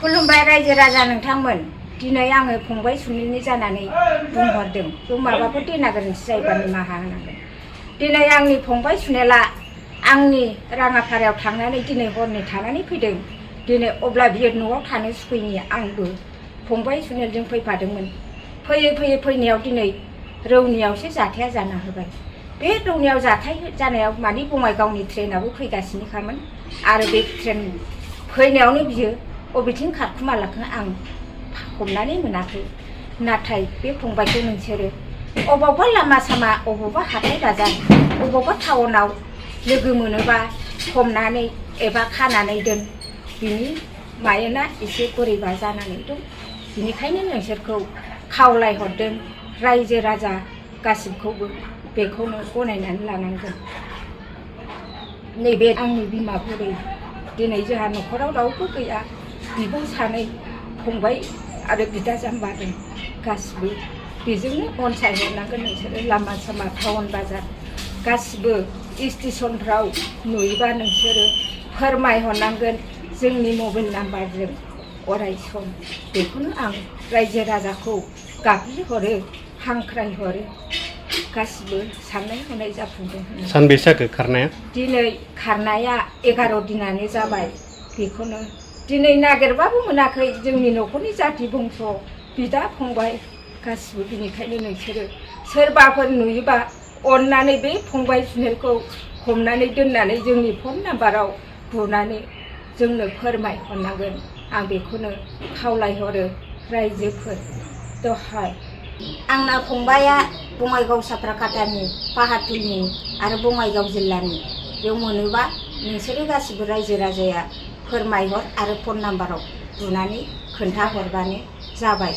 खुलुमबाय रायजो राजा नोंथांमोन। दिनै आङो फंबाय सुनिलनि जानानै बुंहरदों। बे माबाफोर देना गोरोन्थि जायोबा निमाहा होनांगोन। दिनै आंनि फंबाय सुनेला आंनि राङापारायाव थांनानै दिनै हरनै थानानै फैदों। दिनै अब्ला बियो न'आव थानो सुखैनि आंबो फंबाय सुनेलजों फैफादोंमोन। फैयै फैयै फैनायाव दिनै रौनियावसो जाथाया जाना होबाय। बे रौनियाव जाथाय जानायाव माने बङाइगावनि ट्रेनाबो फैगासिनोखामोन आरो बे ट्रेन फैनायावनो बियो बबेथिं खारखुमालाखो आं हमनानै मोनाखै। नाथाय बे फंबायखौ नोंसोरो अबावबा लामा सामा अबावबा हाथाय बाजार अबावबा टाउनाव लोगो मोनोबा हमनानै एबा खानानै दोन। बिनि मायेना एसे बोरैबा जानानै दं। बिनिखायनो नोंसोरखौ खावलायहरदों रायजो राजा गासिबखौबो बेखौनो गनायनानै लानांगोन। नैबे आंनि बिमा बुरै दिनै जोंहा न'खराव रावबो गैया। बिब' सानै फंबाय आरो बिदा जाम्बा दं। गासिबो बेजोंनो अनसायहरनांगोन नोंसोरो। लामा सामा टाउन बाजार गासिबो स्टेसनफ्राव नुयोबा नोंसोरो फोरमायहरनांगोन जोंनि मबाइल नाम्बारजों अराय सम। बेखौनो आं रायजो राजाखौ गाबज्रिहरो हांख्रायहरो। गासिबो साननाय हनाय जाफुंदों। सानबेसे जाखो खारनाया? दिनै खारनाया 11 दिनानो जाबाय। बेखौनो दिनै नागिरबाबो मोनाखै। जोंनि न'खरनि जाथि बंस बिदा फंबाय गासिबो। बिनिखायनो नोंसोरो सोरबाफोर नुयोबा अननानै बे फंबाय सुनेलखौ हमनानै दोननानै जोंनि फन नाम्बाराव बुनानै जोंनो फोरमायहरनांगोन। आं बेखौनो खावलायहरो रायजोफोर। दहाय आंना फंबाया बङाइगाव साफ्राकाटानि पाहाटुलनि आरो बङाइगाव जिल्लानि। बेयाव मोनोबा नोंसोरो गासिबो रायजो राजाया फोरमायहर आरो फन नाम्बाराव बुनानै खोन्थाहरबानो जाबाय।